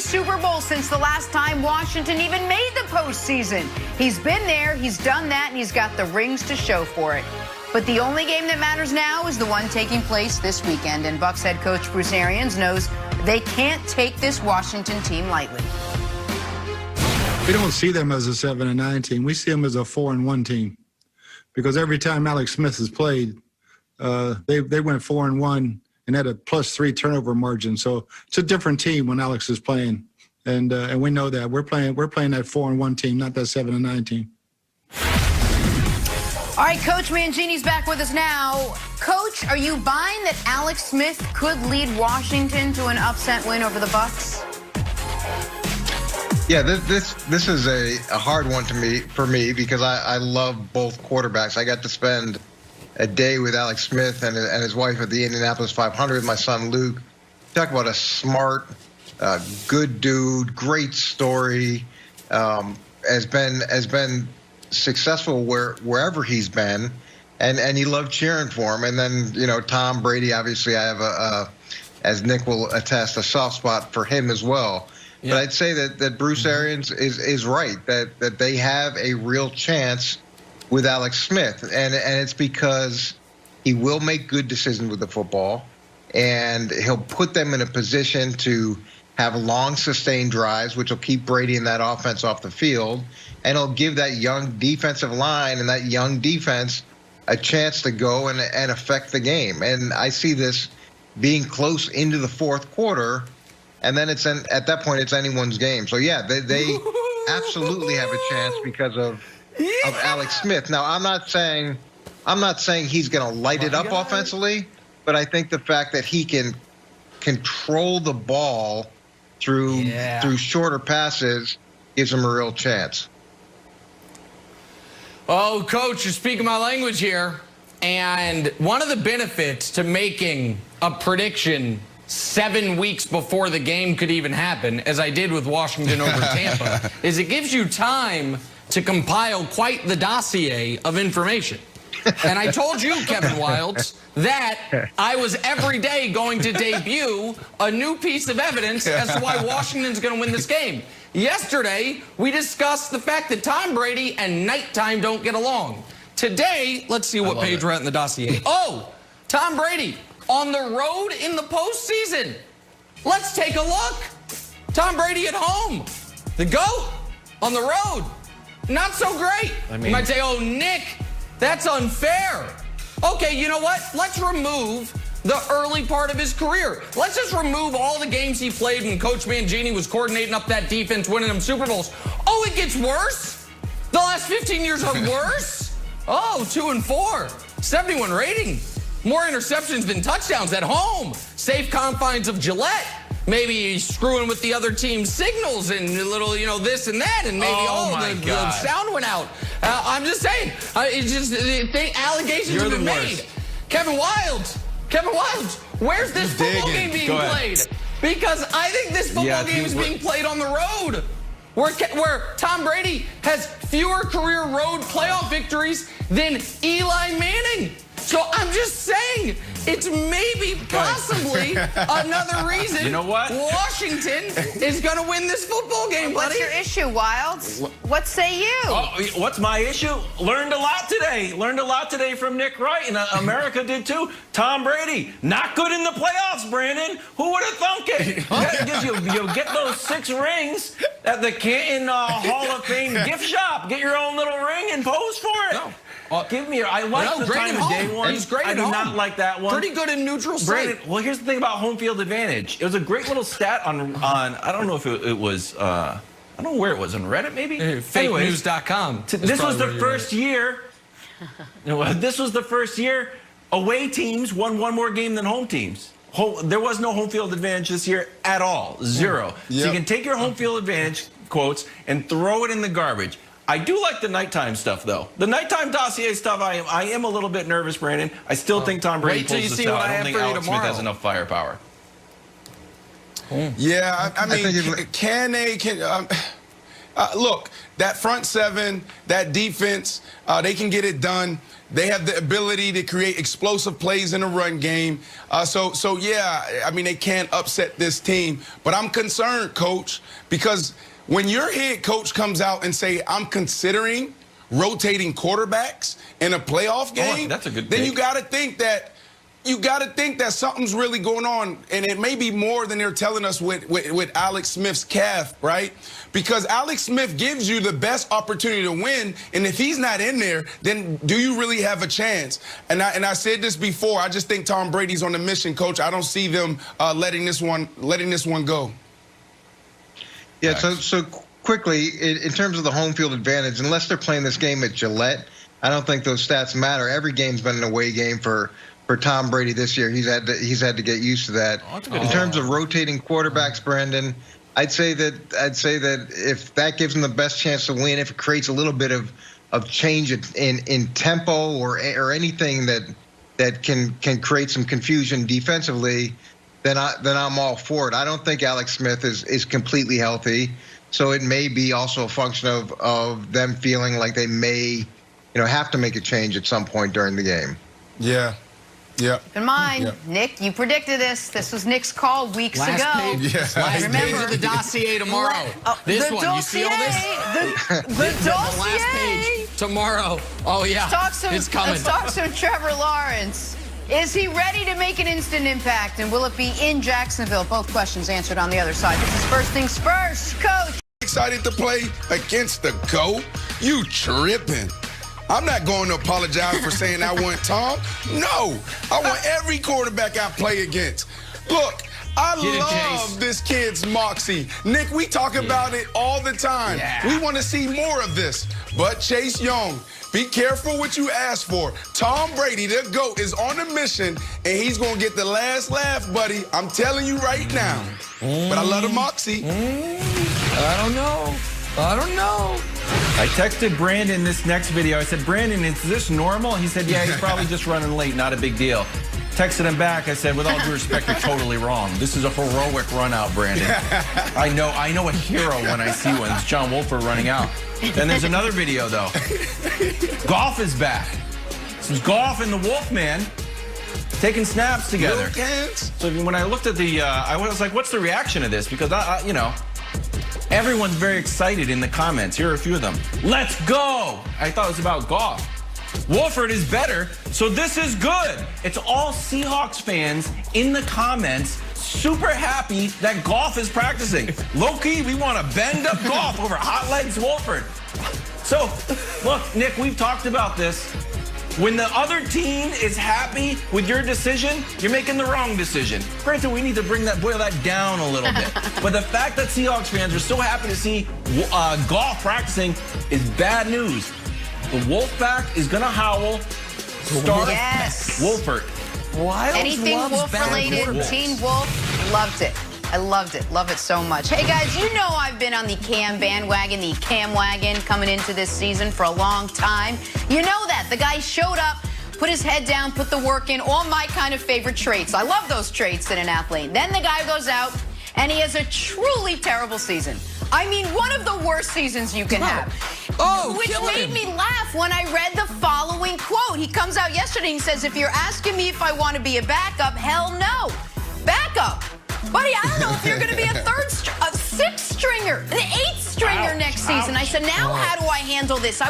Super Bowl since the last time Washington even made the postseason. He's been there, he's done that, and he's got the rings to show for it. But the only game that matters now is the one taking place this weekend, and Bucs head coach Bruce Arians knows they can't take this Washington team lightly. We don't see them as a 7-9 team. We see them as a 4-1 team, because every time Alex Smith has played, they went 4-1 and had a +3 turnover margin. So it's a different team when Alex is playing, and we know that we're playing that 4-1 team, not that 7-9 team. All right, Coach Mangini's back with us now. Coach, are you buying that Alex Smith could lead Washington to an upset win over the Bucs? Yeah, this is a hard one for me because I love both quarterbacks. I got to spend a day with Alex Smith and his wife at the Indianapolis 500, my son Luke. Talk about a smart, good dude, great story. Has been successful wherever he's been, and he loved cheering for him. And then, you know, Tom Brady, obviously I have as Nick will attest, a soft spot for him as well. Yeah. But I'd say that Bruce Arians is right, that they have a real chance with Alex Smith, and it's because he will make good decisions with the football, and he'll put them in a position to have long, sustained drives, which will keep Brady and that offense off the field, and he'll give that young defensive line and that young defense a chance to go and affect the game. And I see this being close into the fourth quarter, and then at that point it's anyone's game. So yeah, they absolutely have a chance because of Alex Smith. Now, I'm not saying he's going to light it up offensively, but I think the fact that he can control the ball through shorter passes gives him a real chance. Oh, Coach, you're speaking my language here. And one of the benefits to making a prediction 7 weeks before the game could even happen, as I did with Washington over Tampa, is it gives you time to compile quite the dossier of information. And I told you, Kevin Wildes, that I was every day going to debut a new piece of evidence as to why Washington's going to win this game. Yesterday, we discussed the fact that Tom Brady and nighttime don't get along. Today, let's see what page we're at in the dossier. Oh, Tom Brady on the road in the postseason. Let's take a look. Tom Brady at home. The GOAT on the road. Not so great. You might say, oh, Nick, that's unfair. Okay, you know what? Let's remove the early part of his career. Let's just remove all the games he played when Coach Mangini was coordinating up that defense, winning them Super Bowls. Oh, it gets worse? The last 15 years are worse? Oh, 2-4, 71 rating. More interceptions than touchdowns at home. Safe confines of Gillette. Maybe screwing with the other team's signals and a little, you know, this and that, and maybe the sound went out. I'm just saying, it's just allegations have been made. Kevin Wildes, where's this football game being played? Because I think this football game is being played on the road, where Tom Brady has fewer career road playoff victories than Eli Manning. So I'm just saying, it's maybe possibly another reason Washington is going to win this football game, buddy. What's your issue, Wildes? What say you? Oh, what's my issue? Learned a lot today. Learned a lot today from Nick Wright, and America did too. Tom Brady, not good in the playoffs, Brandon. Who would have thunk it? Because you get those 6 rings at the Canton Hall of Fame gift shop. Get your own little ring and pose for it. No. Give me I like the time of day one. He's great I do not like that one. Pretty good in neutral site. Well, here's the thing about home field advantage. It was a great little stat on I don't know if it was I don't know where it was, on Reddit maybe? Fakenews.com. This was the first year. This was the first year away teams won one more game than home teams. There was no home field advantage this year at all. 0. So you can take your home field advantage quotes and throw it in the garbage. I do like the nighttime stuff, though. The nighttime dossier stuff, I am a little bit nervous, Brandon. I still think Tom Brady pulls this out. I don't think Alex Smith has enough firepower. Yeah, I mean, can they? Look, that front seven, that defense, they can get it done. They have the ability to create explosive plays in the run game. So yeah, I mean, they can't upset this team. But I'm concerned, Coach, because when your head coach comes out and say, I'm considering rotating quarterbacks in a playoff game, that's a good then pick. you got to think that something's really going on, and it may be more than they're telling us with Alex Smith's calf, right? Because Alex Smith gives you the best opportunity to win, and if he's not in there, then do you really have a chance? And I said this before. I just think Tom Brady's on a mission, Coach. I don't see them letting this one go. Yeah. So quickly, in terms of the home field advantage, unless they're playing this game at Gillette, I don't think those stats matter. Every game's been an away game for Tom Brady this year. He's had to get used to that. In terms of rotating quarterbacks, Brandon, I'd say that if that gives them the best chance to win, if it creates a little bit of change in tempo or anything that can create some confusion defensively, then I'm all for it. I don't think Alex Smith is completely healthy, so it may be also a function of them feeling like they may have to make a change at some point during the game. Yeah. Yeah. Keep in mind, Nick, you predicted this. This was Nick's call weeks ago. Last page of the dossier tomorrow. This one, dossier, you feel this? The dossier. Last page tomorrow. Oh, yeah, it's coming. Let's talk some Trevor Lawrence. Is he ready to make an instant impact, and will it be in Jacksonville? Both questions answered on the other side. This is First Things First, Coach. Excited to play against the GOAT? You tripping. I'm not going to apologize for saying I want Tom. No, I want every quarterback I play against. Look, I love this kid's moxie. Nick, we talk about it all the time. We want to see more of this. But Chase Young, be careful what you ask for. Tom Brady, the GOAT, is on a mission, and he's going to get the last laugh, buddy. I'm telling you right now. But I love the moxie. I don't know. I texted Brandon this next video. I said, Brandon, is this normal? He said, yeah, he's probably just running late. Not a big deal. Texted him back. I said, with all due respect, you're totally wrong. This is a heroic run out, Brandon. I know a hero when I see one. It's John Wolford running out. Then there's another video, though. Goff is back. This is Goff and the Wolfman taking snaps together. So when I looked at the, I was like, what's the reaction to this? Because, everyone's very excited in the comments. Here are a few of them. Let's go! I thought it was about Goff. Wolford is better, so this is good. It's all Seahawks fans in the comments super happy that Goff is practicing. Low-key, we want to bend up Goff over hot legs Wolford. So, look, Nick, we've talked about this. When the other team is happy with your decision, you're making the wrong decision. Granted, we need to boil that down a little bit. But the fact that Seahawks fans are so happy to see Goff practicing is bad news. The Wolfpack is going to howl. Start Wolford. Anything Wolf-related, Teen Wolf, loved it. I loved it. Love it so much. Hey, guys, you know I've been on the Cam bandwagon, the Cam wagon, coming into this season for a long time. You know that. The guy showed up, put his head down, put the work in, all my kind of favorite traits. I love those traits in an athlete. Then the guy goes out, and he has a truly terrible season. I mean, one of the worst seasons you can have. Which made me laugh when I read the following quote. He comes out yesterday and says, if you're asking me if I want to be a backup, hell no. Backup. Buddy, I don't know if you're going to be a sixth stringer, an eighth stringer next season. I said, now how do I handle this?